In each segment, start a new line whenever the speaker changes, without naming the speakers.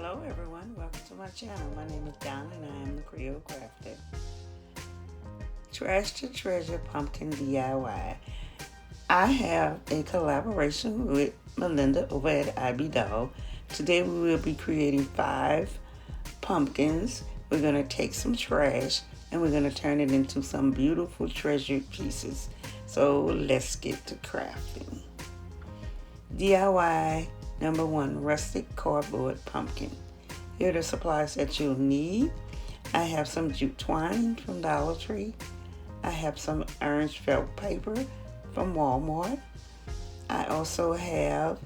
Hello everyone, welcome to my channel. My name is Don and I am the Creole Crafter. Trash to Treasure Pumpkin DIY. I have a collaboration with Melinda over at IB. Today we will be creating 5 pumpkins. We're going to take some trash and we're going to turn it into some beautiful treasured pieces. So let's get to crafting. DIY number 1, rustic cardboard pumpkin. Here are the supplies that you'll need. I have some jute twine from Dollar Tree. I have some orange felt paper from Walmart. I also have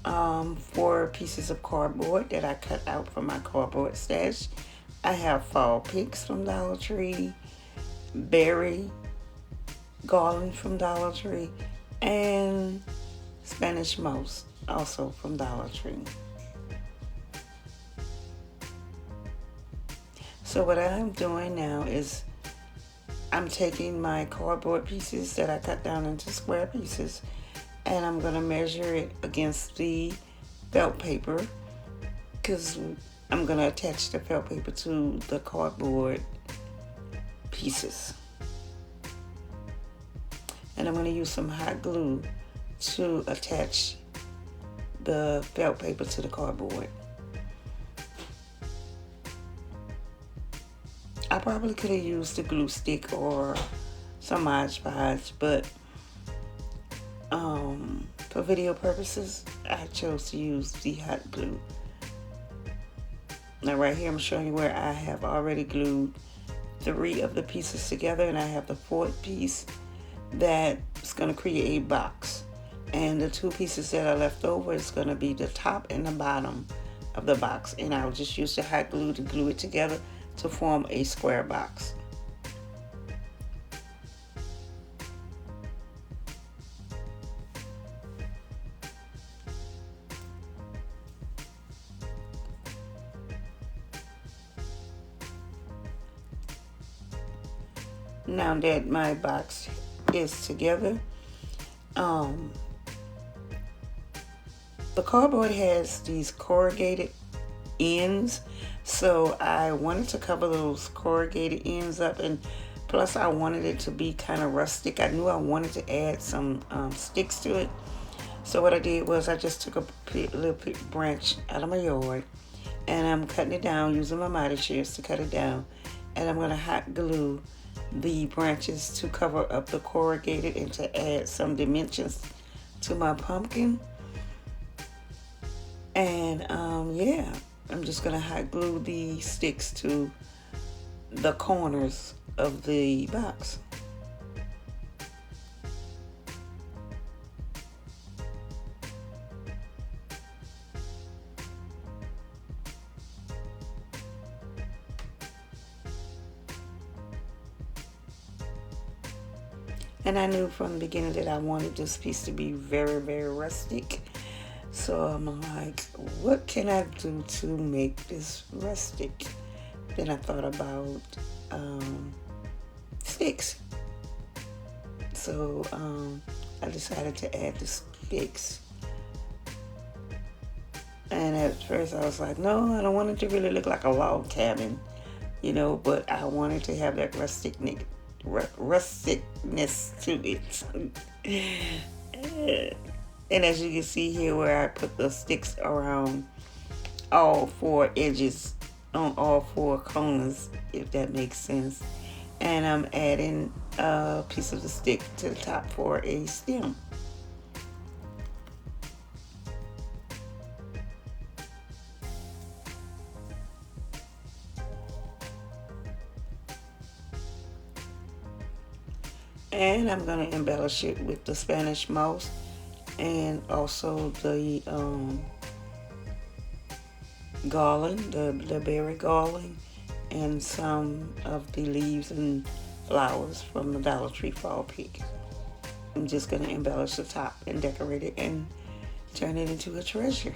4 pieces of cardboard that I cut out from my cardboard stash. I have fall picks from Dollar Tree, berry garland from Dollar Tree, and Spanish moss also from Dollar Tree. So what I'm doing now is I'm taking my cardboard pieces that I cut down into square pieces and I'm going to measure it against the felt paper because I'm going to attach the felt paper to the cardboard pieces. And I'm going to use some hot glue to attach the felt paper to the cardboard. I probably could have used a glue stick or some Mod Podge, but for video purposes, I chose to use the hot glue. Now right here I'm showing you where I have already glued 3 of the pieces together, and I have the 4th piece that's going to create a box. And the 2 pieces that are left over is going to be the top and the bottom of the box. And I'll just use the hot glue to glue it together to form a square box. Now that my box is together, the cardboard has these corrugated ends, so I wanted to cover those corrugated ends up, and plus I wanted it to be kind of rustic. I knew I wanted to add some sticks to it, so what I did was I just took a little branch out of my yard and I'm cutting it down using my mighty shears to cut it down, and I'm going to hot glue the branches to cover up the corrugated and to add some dimensions to my pumpkin. And yeah, I'm just gonna hot glue the sticks to the corners of the box. And I knew from the beginning that I wanted this piece to be very, very rustic. So I'm like, what can I do to make this rustic? Then I thought about sticks. So I decided to add the sticks. And at first I was like, no, I don't want it to really look like a log cabin, you know, but I wanted to have that rusticness to it. And as you can see here where I put the sticks around all 4 edges on all 4 corners, if that makes sense. And I'm adding a piece of the stick to the top for a stem. And I'm going to embellish it with the Spanish moss and also the garland, the berry garland, and some of the leaves and flowers from the Dollar Tree fall pick. I'm just going to embellish the top and decorate it and turn it into a treasure.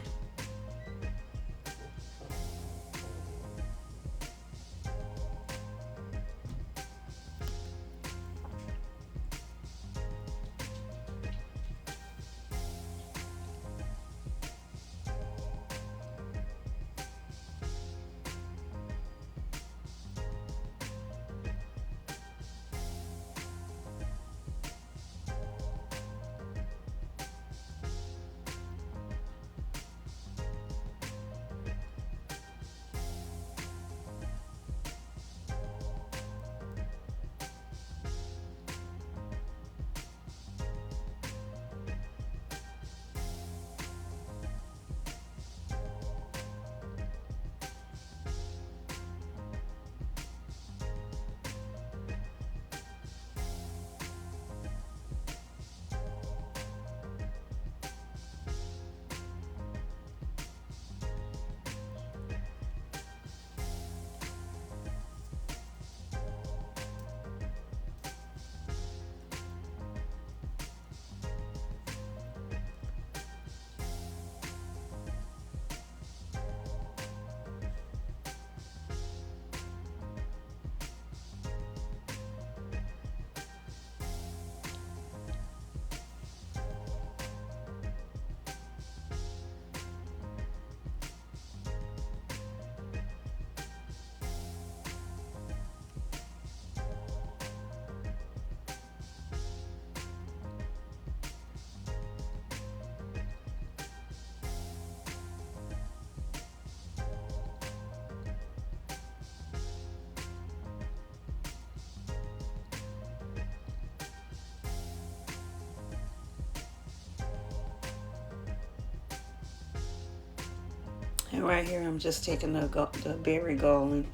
And right here, I'm just taking the berry galling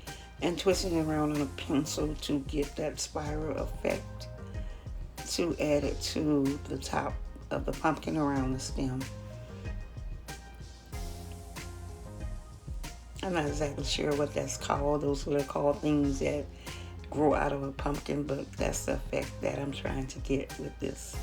and twisting it around on a pencil to get that spiral effect to add it to the top of the pumpkin around the stem. I'm not exactly sure what that's called. Those are called things that grow out of a pumpkin, but that's the effect that I'm trying to get with this.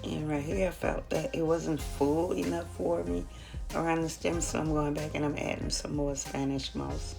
And right here, I felt that it wasn't full enough for me around the stem, so I'm going back and I'm adding some more Spanish moss.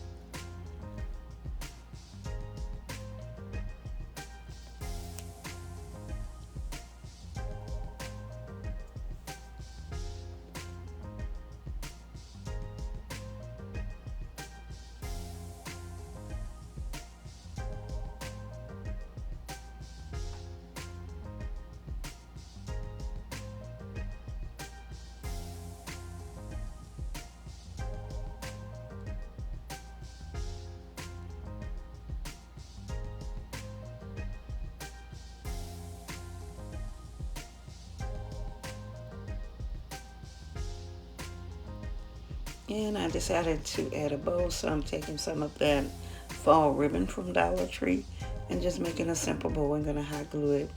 And I decided to add a bow, so I'm taking some of that fall ribbon from Dollar Tree and just making a simple bow. I'm going to hot glue it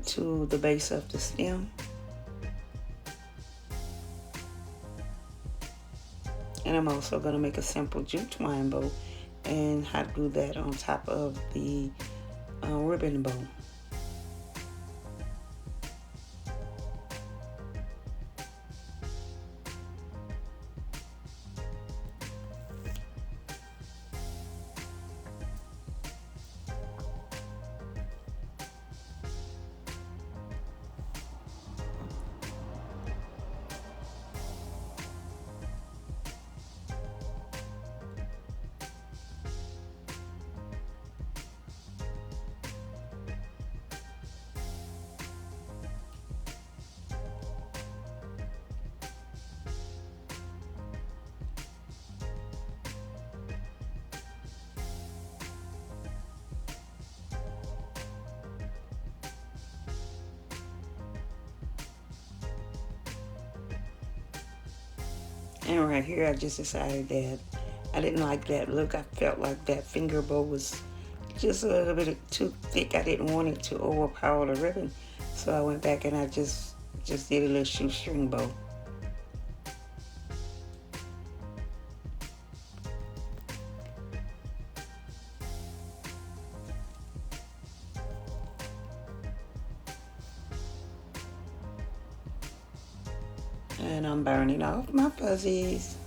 to the base of the stem. And I'm also going to make a simple jute twine bow and hot glue that on top of the ribbon bow. And right here, I just decided that I didn't like that look. I felt like that finger bow was just a little bit too thick. I didn't want it to overpower the ribbon. So I went back and I just did a little shoestring bow. And I'm burning off my fuzzies.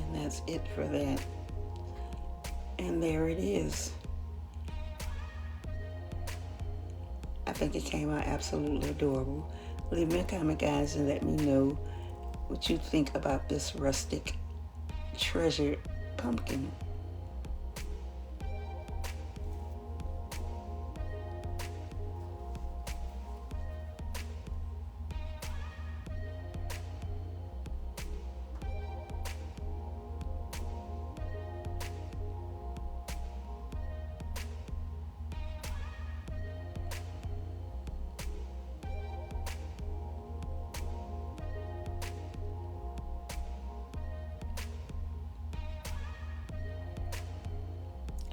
And that's it for that. And there it is. I think it came out absolutely adorable. Leave me a comment, guys, and let me know what you think about this rustic treasured pumpkin.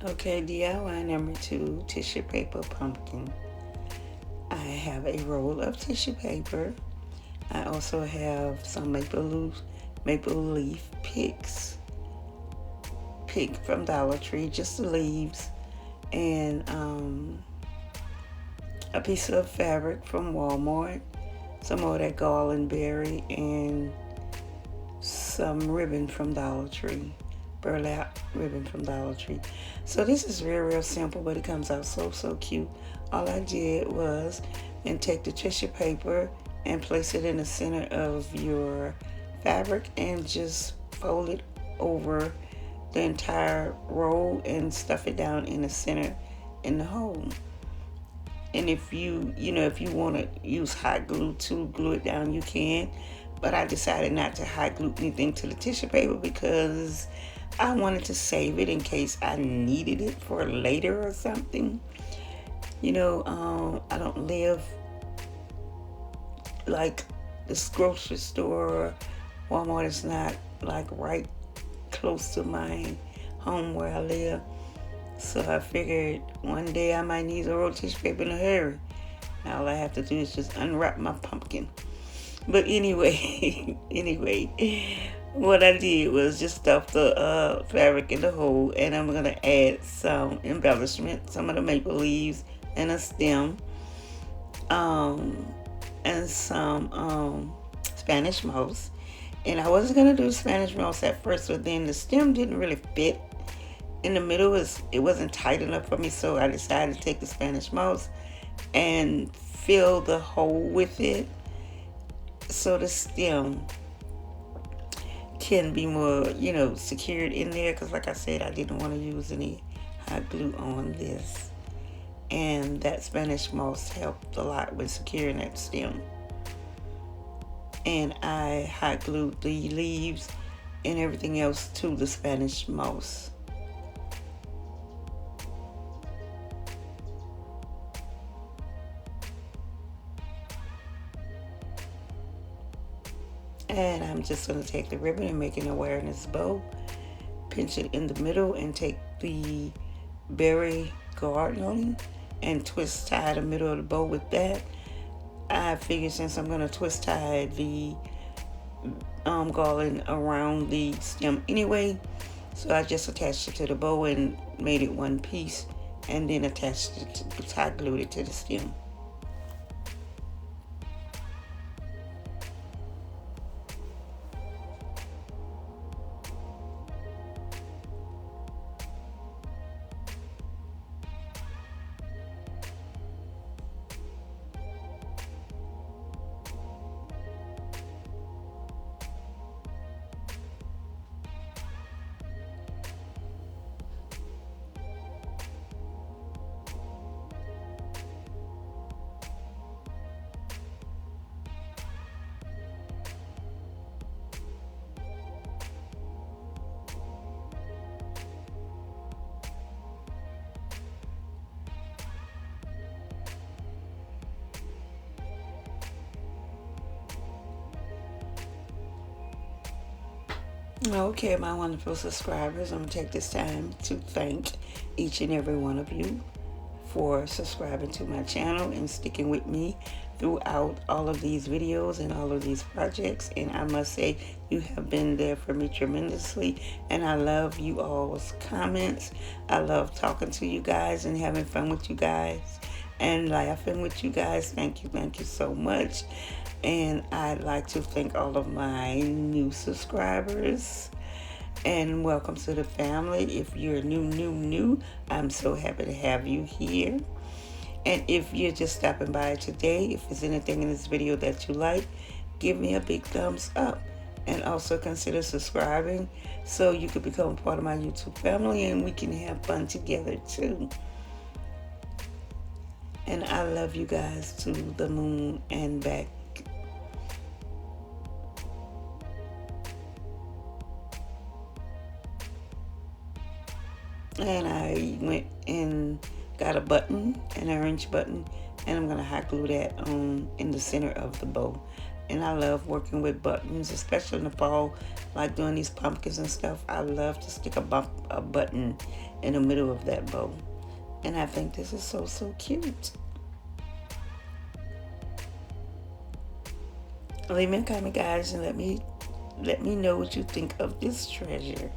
Okay, DIY number 2, tissue paper pumpkin. I have a roll of tissue paper. I also have some maple leaf picks. Pick from Dollar Tree, just the leaves, and a piece of fabric from Walmart, some more of that garland berry, and some ribbon from Dollar Tree, burlap ribbon from Dollar Tree. So this is real simple, but it comes out so cute. All I did was take the tissue paper and place it in the center of your fabric and just fold it over the entire roll and stuff it down in the center in the hole. And if you want to use hot glue to glue it down, you can. But I decided not to hot glue anything to the tissue paper because I wanted to save it in case I needed it for later or something. I don't live like this grocery store. Walmart is not like right close to my home where I live. So I figured one day I might need a roll of tissue paper in a hurry. All I have to do is just unwrap my pumpkin. But anyway, what I did was just stuff the fabric in the hole, and I'm going to add some embellishment, some of the maple leaves and a stem, and some Spanish moss. And I wasn't going to do Spanish moss at first, but then the stem didn't really fit in the middle. It wasn't tight enough for me, so I decided to take the Spanish moss and fill the hole with it so the stem can be more, secured in there, because like I said, I didn't want to use any hot glue on this. And that Spanish moss helped a lot with securing that stem. And I hot glued the leaves and everything else to the Spanish moss. And I'm just going to take the ribbon and make an awareness bow, pinch it in the middle, and take the berry garland and twist tie the middle of the bow with that. I figured since I'm going to twist tie the garland around the stem anyway, so I just attached it to the bow and made it one piece, and then attached it hot glued it to the stem. Okay, my wonderful subscribers, I'm going to take this time to thank each and every one of you for subscribing to my channel and sticking with me throughout all of these videos and all of these projects. And I must say, you have been there for me tremendously, and I love you all's comments. I love talking to you guys and having fun with you guys and laughing with you guys. Thank you so much. And I'd like to thank all of my new subscribers and welcome to the family. If you're new, I'm so happy to have you here. And if you're just stopping by today, if there's anything in this video that you like, give me a big thumbs up. And also consider subscribing so you can become part of my YouTube family and we can have fun together too. And I love you guys to the moon and back. And I went and got a button, an orange button, and I'm going to hot glue that in the center of the bow. And I love working with buttons, especially in the fall, like doing these pumpkins and stuff. I love to stick a button in the middle of that bow. And I think this is so cute. Leave me a comment, guys, and let me know what you think of this treasure.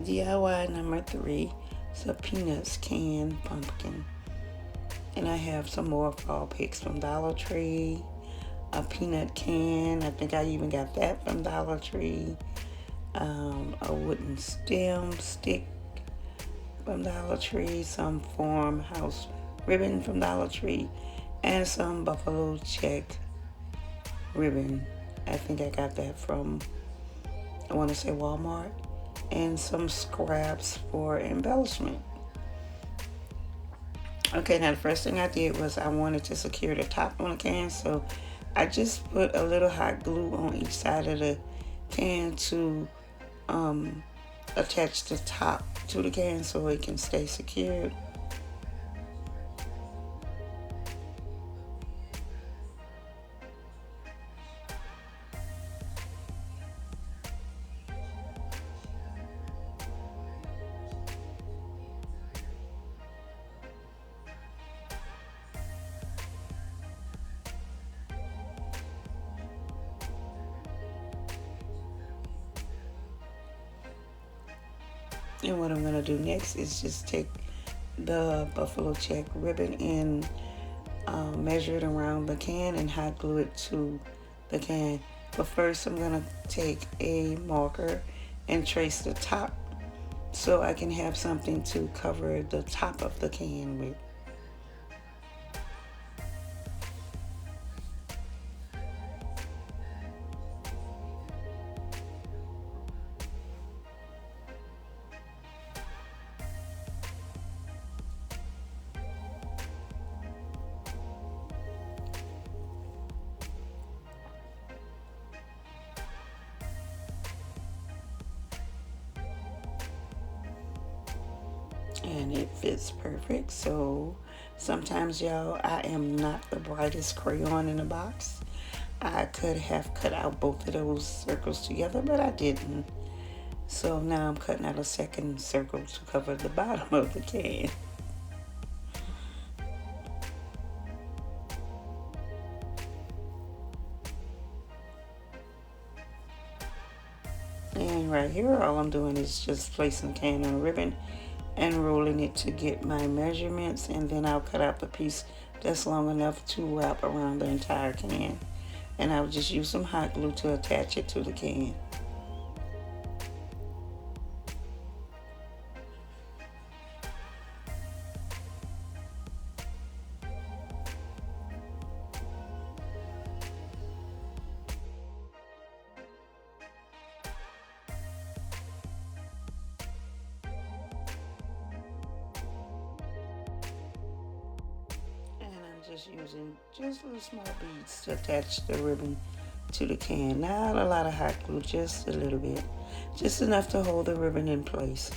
DIY number 3 is a peanuts canned pumpkin. And I have some more fall picks from Dollar Tree. A peanut can. I think I even got that from Dollar Tree. A wooden stem stick from Dollar Tree. Some farmhouse ribbon from Dollar Tree. And some buffalo check ribbon. I think I got that from, I want to say, Walmart. And some scraps for embellishment. Okay, now the first thing I did was I wanted to secure the top on the can, so I just put a little hot glue on each side of the can to attach the top to the can so it can stay secured. And what I'm going to do next is just take the buffalo check ribbon and measure it around the can and hot glue it to the can. But first I'm going to take a marker and trace the top so I can have something to cover the top of the can with. And it fits perfect. So sometimes, y'all, I am not the brightest crayon in the box. I could have cut out both of those circles together, but I didn't. So now I'm cutting out a second circle to cover the bottom of the can. And right here, all I'm doing is just placing the can on a ribbon and rolling it to get my measurements, and then I'll cut out the piece that's long enough to wrap around the entire can. And I'll just use some hot glue to attach it to the can. Just using just little small beads to attach the ribbon to the can. Not a lot of hot glue, just a little bit. Just enough to hold the ribbon in place.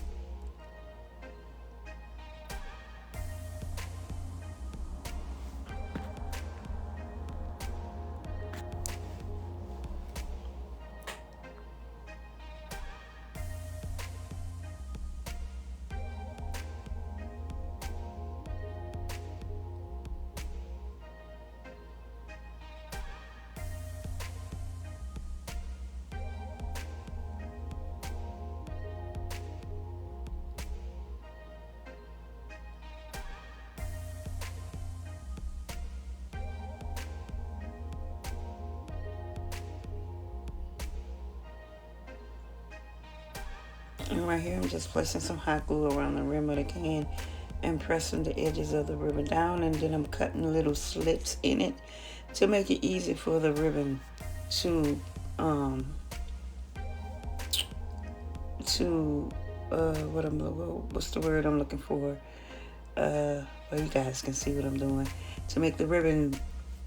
And right here, I'm just placing some hot glue around the rim of the can and pressing the edges of the ribbon down, and then I'm cutting little slits in it to make it easy for the ribbon to what's the word I'm looking for? Well, you guys can see what I'm doing to make the ribbon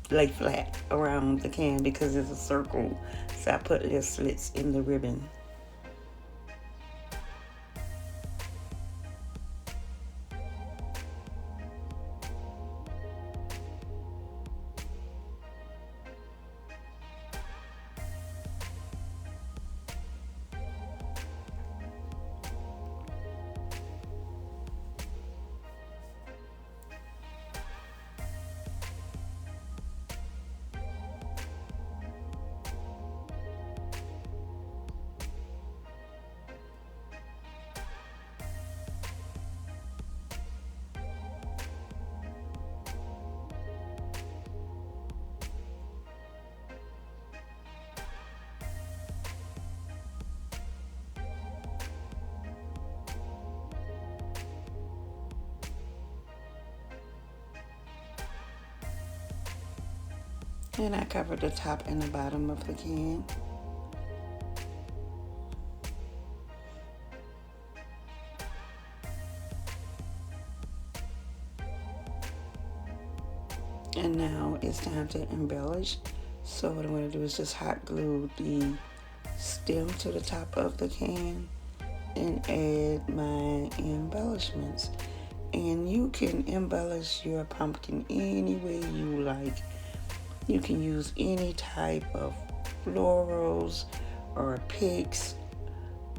lay flat around the can because it's a circle. So I put little slits in the ribbon. And I covered the top and the bottom of the can. And now it's time to embellish. So what I'm going to do is just hot glue the stem to the top of the can and add my embellishments. And you can embellish your pumpkin any way you like. You can use any type of florals or picks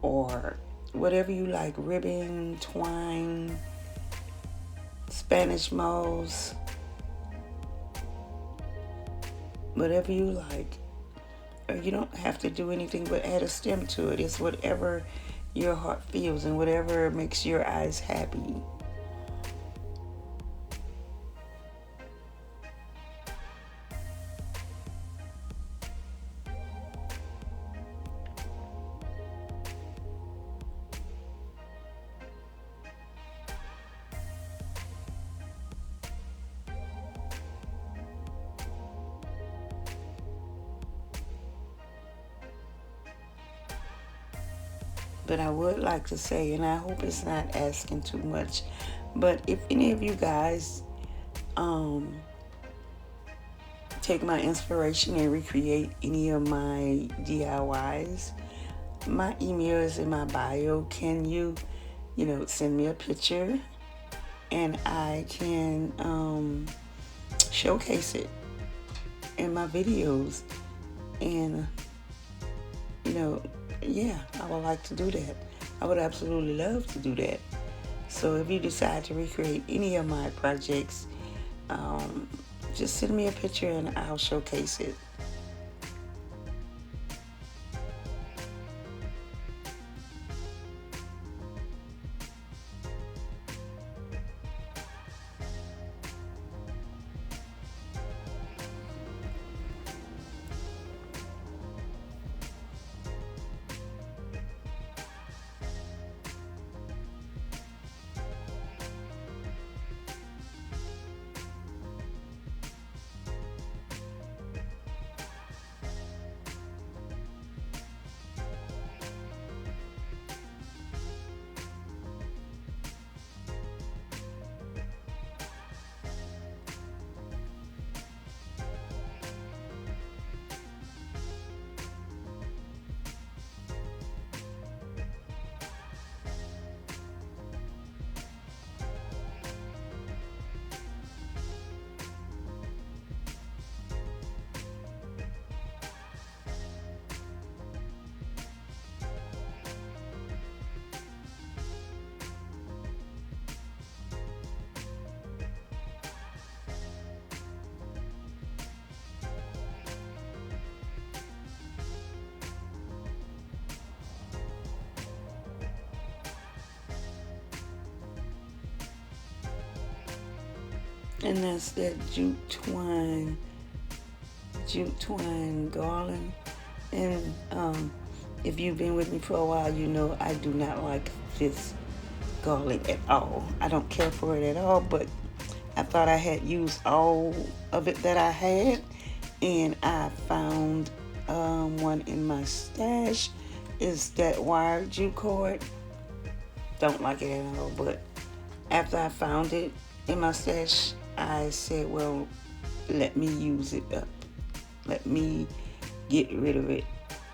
or whatever you like, ribbon, twine, Spanish moss, whatever you like. Or you don't have to do anything but add a stem to it. It's whatever your heart feels and whatever makes your eyes happy. But I would like to say, and I hope it's not asking too much, but if any of you guys take my inspiration and recreate any of my DIYs, my email is in my bio. Can you send me a picture and I can showcase it in my videos? And yeah, I would like to do that. I would absolutely love to do that. So if you decide to recreate any of my projects, just send me a picture and I'll showcase it. And that's that jute twine garland. And if you've been with me for a while, you know I do not like this garland at all. I don't care for it at all, but I thought I had used all of it that I had, and I found one in my stash. Is that wire jute cord. don't like it at all. But after I found it in my stash, I said, well, let me use it up. Let me get rid of it.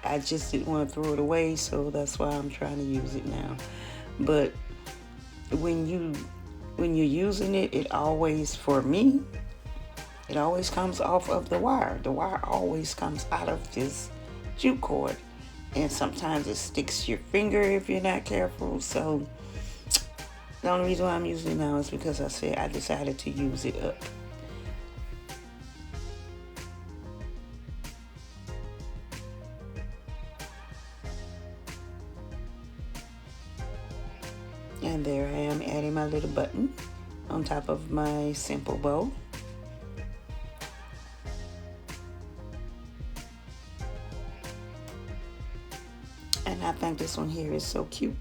I just didn't want to throw it away, so that's why I'm trying to use it now. But when you're using it, it always, for me, it always comes off of the wire. The wire always comes out of this jute cord. And sometimes it sticks to your finger if you're not careful. So the only reason why I'm using it now is because I decided to use it up. And there I am adding my little button on top of my simple bow. And I think this one here is so cute.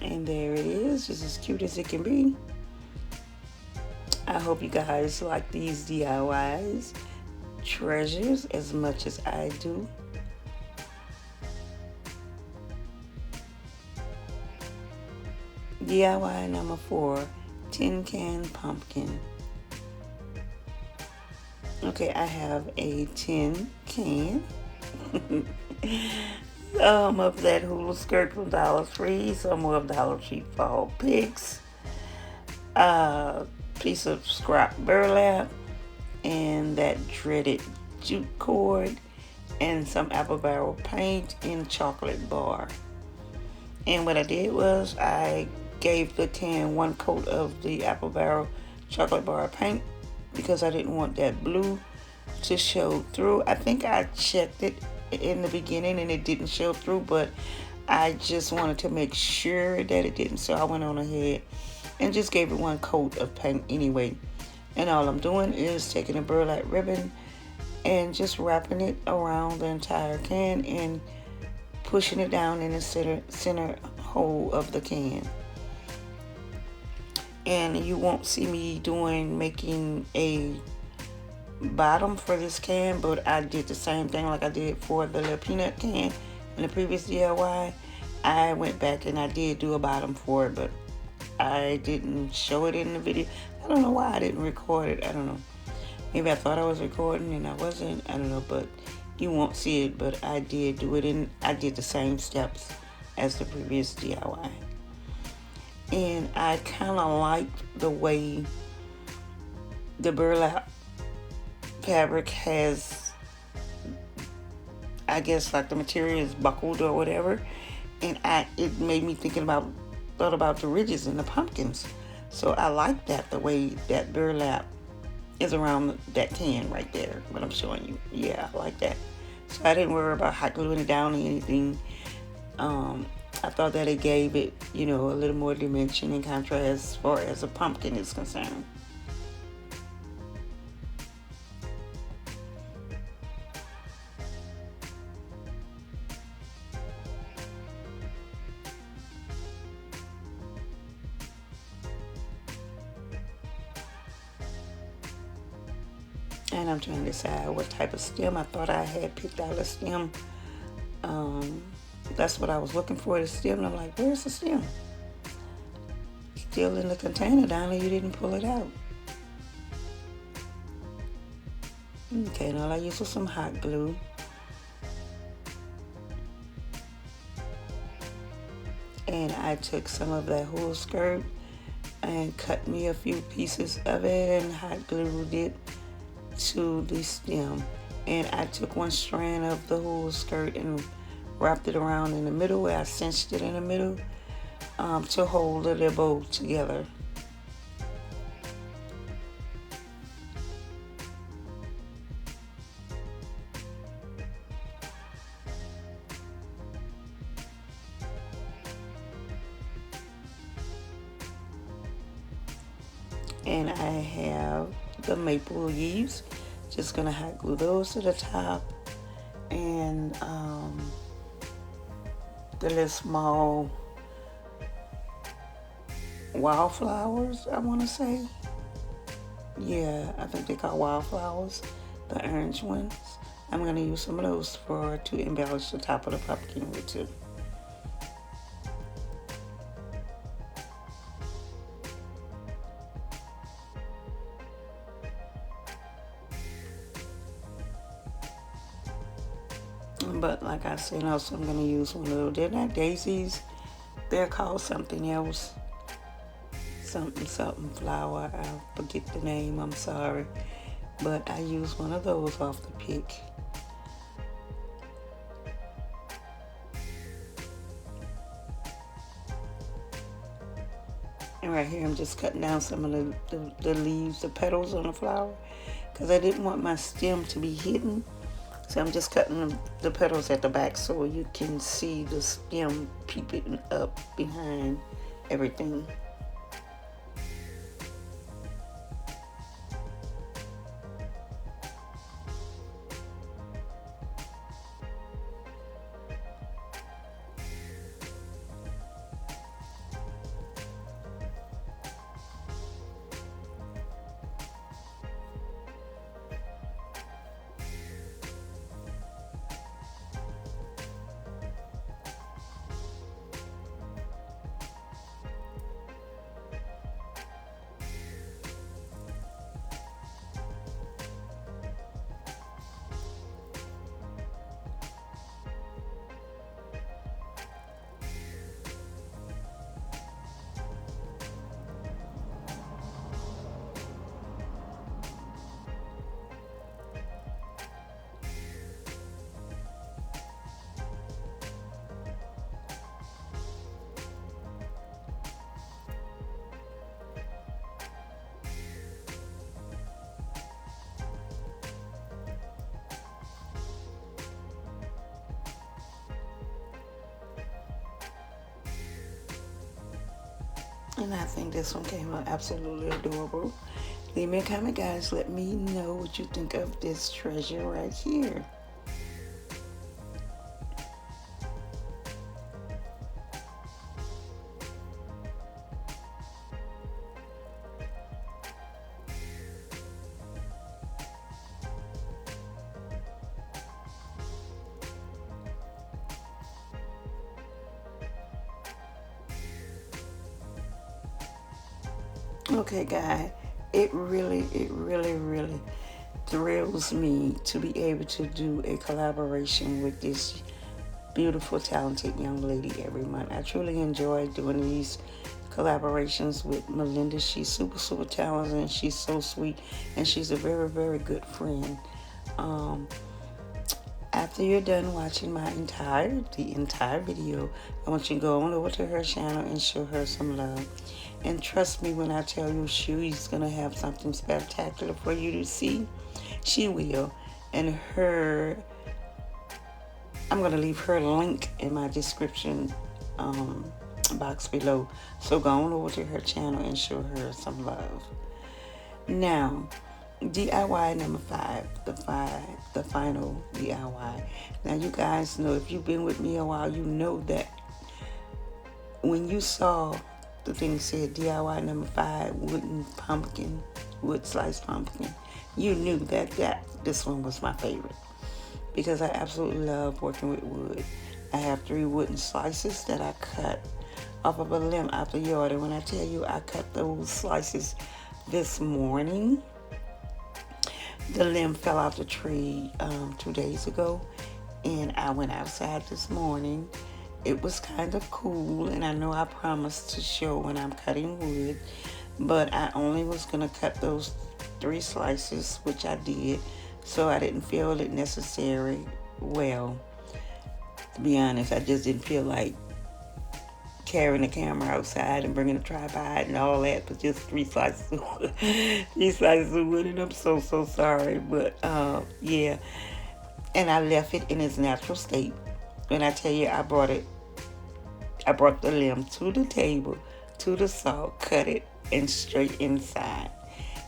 And there it is, just as cute as it can be. I hope you guys like these DIYs treasures as much as I do. DIY number 4, tin can pumpkin. Okay, I have a tin can. Some of that hula skirt from Dollar Tree, some of Dollar Tree fall picks, piece of scrap burlap, and that dreaded jute cord, and some apple barrel paint in chocolate bar. And what I did was I gave the can one coat of the apple barrel chocolate bar paint because I didn't want that blue to show through. I think I checked it in the beginning and it didn't show through, but I just wanted to make sure that it didn't, so I went on ahead and just gave it one coat of paint anyway. And all I'm doing is taking a burlap ribbon and just wrapping it around the entire can and pushing it down in the center hole of the can. And you won't see me making a bottom for this can, but I did the same thing like I did for the little peanut can in the previous DIY. I went back and I did do a bottom for it, but I didn't show it in the video. I don't know why I didn't record it. I don't know. Maybe I thought I was recording and I wasn't. I don't know, but you won't see it. But I did do it, and I did the same steps as the previous DIY. And I kind of liked the way the burlap fabric has, I guess, like the material is buckled or whatever, and it made me thought about the ridges and the pumpkins. So I like that, the way that burlap is around that can right there, what I'm showing you. Yeah, I like that. So I didn't worry about hot gluing it down or anything. I thought that it gave it, a little more dimension and contrast as far as a pumpkin is concerned. And I'm trying to decide what type of stem. I thought I had picked out a stem. That's what I was looking for, the stem. And I'm like, where's the stem? Still in the container down there. You didn't pull it out. Okay, and all I used was some hot glue. And I took some of that whole skirt and cut me a few pieces of it and hot glued it to the stem. And I took one strand of the whole skirt and wrapped it around in the middle where I cinched it in the middle to hold the bow together. And I have the maple leaves. Just gonna hot glue those to the top, and the little small wildflowers, I want to say. yeah, I think they call wildflowers, the orange ones. I'm going to use some of those to embellish the top of the pumpkin with too. But like I said, also I'm going to use one of those. They're not daisies. They're called something else. Something flower. I forget the name. I'm sorry. But I use one of those off the pick. And right here I'm just cutting down some of the leaves, the petals on the flower. Because I didn't want my stem to be hidden. So I'm just cutting the petals at the back so you can see the stem peeping up behind everything. And I think this one came out absolutely adorable. Leave me a comment, guys. Let me know what you think of this treasure right here. Okay, guys, it really thrills me to be able to do a collaboration with this beautiful, talented young lady every month. I truly enjoy doing these collaborations with Melinda. She's super talented and she's so sweet, and she's a very good friend. After you're done watching the entire video, I want you to go on over to her channel and show her some love. And trust me when I tell you she's going to have something spectacular for you to see. She will. And I'm going to leave her link in my description box below. So go on over to her channel and show her some love. Now, DIY number 5, the final DIY. Now, you guys know, if you've been with me a while, you know that when you saw the thing said DIY number 5, wood sliced pumpkin, you knew that this one was my favorite, because I absolutely love working with wood. I have 3 wooden slices that I cut off of a limb out the yard, and when I tell you I cut those slices this morning, the limb fell off the tree 2 days ago, and I went outside this morning. It was kind of cool, and I know I promised to show when I'm cutting wood, but I only was going to cut those 3 slices, which I did, so I didn't feel it necessary. Well, to be honest, I just didn't feel like carrying the camera outside and bringing a tripod and all that, but just 3 slices of wood. 3 slices of wood, and I'm so sorry, but yeah. And I left it in its natural state. When I tell you, I brought the limb to the table, to the saw, cut it, and straight inside.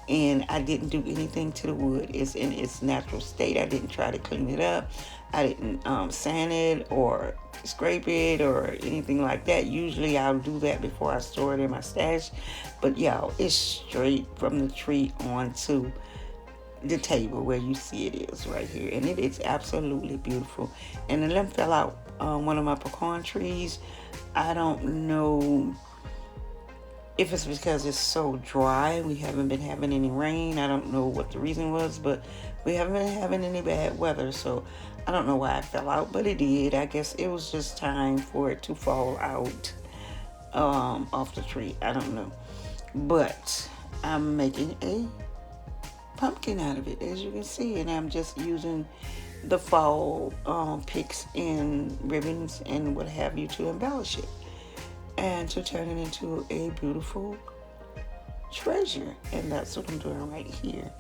and I didn't do anything to the wood. It's in its natural state. I didn't try to clean it up. I didn't sand it or scrape it or anything like that. Usually I'll do that before I store it in my stash. But y'all, it's straight from the tree onto the table where you see it is right here. And it is absolutely beautiful. And the limb fell out one of my pecan trees. I don't know if it's because it's so dry. We haven't been having any rain. I don't know what the reason was, but we haven't been having any bad weather. So I don't know why it fell out, but it did. I guess it was just time for it to fall out off the tree. I don't know. But I'm making a pumpkin out of it, as you can see. And I'm just using the fall picks and ribbons and what have you to embellish it and to turn it into a beautiful treasure. And that's what I'm doing right here.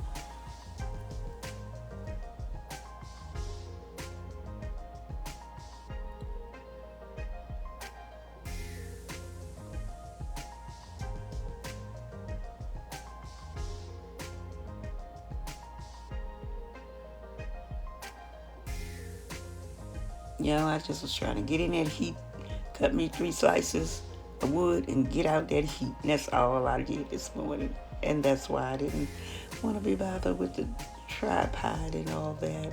I just was trying to get in that heat, cut me 3 slices of wood and get out that heat. And that's all I did this morning. And that's why I didn't want to be bothered with the tripod and all that,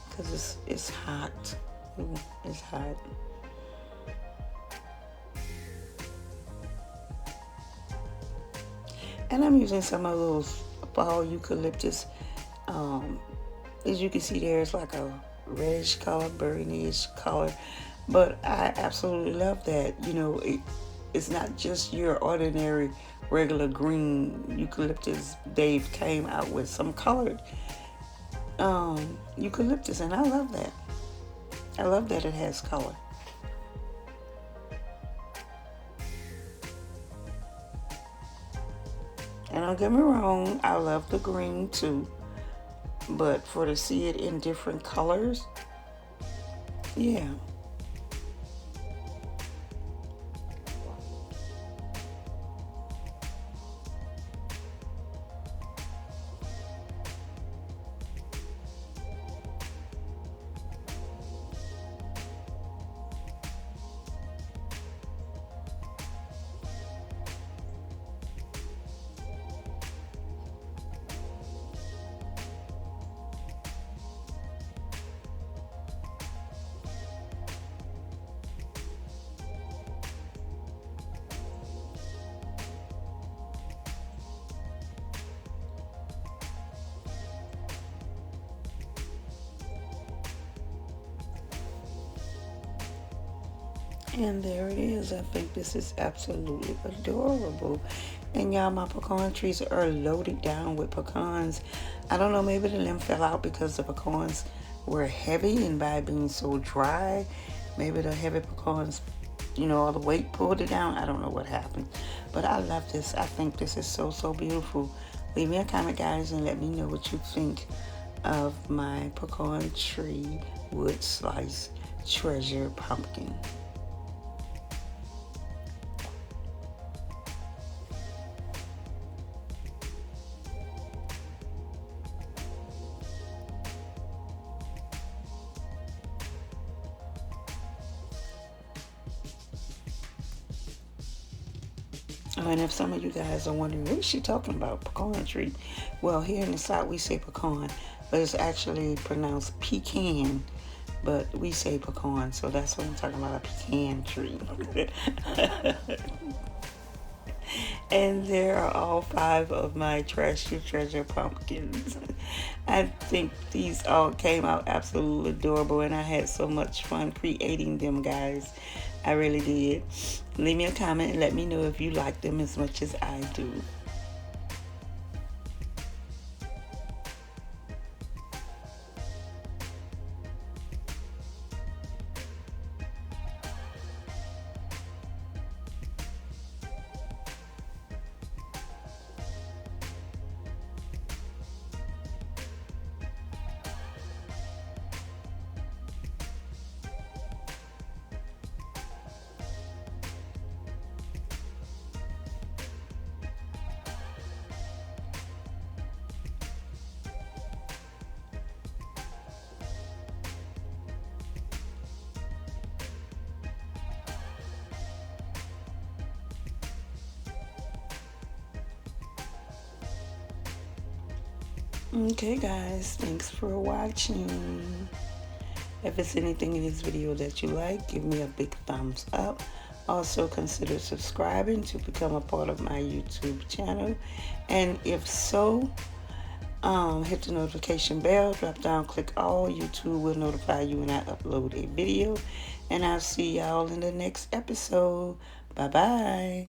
because it's hot. It's hot. And I'm using some of those fall eucalyptus. As you can see, there's like a reddish color, burnished color, but I absolutely love that. It's not just your ordinary regular green eucalyptus. Dave came out with some colored eucalyptus, and I love that. I love that it has color. And don't get me wrong, I love the green too. But to see it in different colors, yeah. And there it is. I think this is absolutely adorable. And y'all, my pecan trees are loaded down with pecans. I don't know, maybe the limb fell out because the pecans were heavy, and by being so dry, maybe the heavy pecans, all the weight pulled it down. I don't know what happened. But I love this. I think this is so, so beautiful. Leave me a comment, guys, and let me know what you think of my pecan tree wood slice treasure pumpkin. Oh, and if some of you guys are wondering, what is she talking about, pecan tree? Well, here in the South, we say pecan, but it's actually pronounced pecan, but we say pecan, so that's what I'm talking about, a pecan tree. And there are all 5 of my treasure pumpkins. I think these all came out absolutely adorable, and I had so much fun creating them, guys. I really did. Leave me a comment and let me know if you like them as much as I do. Okay guys, thanks for watching. If it's anything in this video that you like, give me a big thumbs up. Also consider subscribing to become a part of my YouTube channel. And if so, hit the notification bell, drop down, click all. YouTube will notify you when I upload a video. And I'll see y'all in the next episode. Bye bye.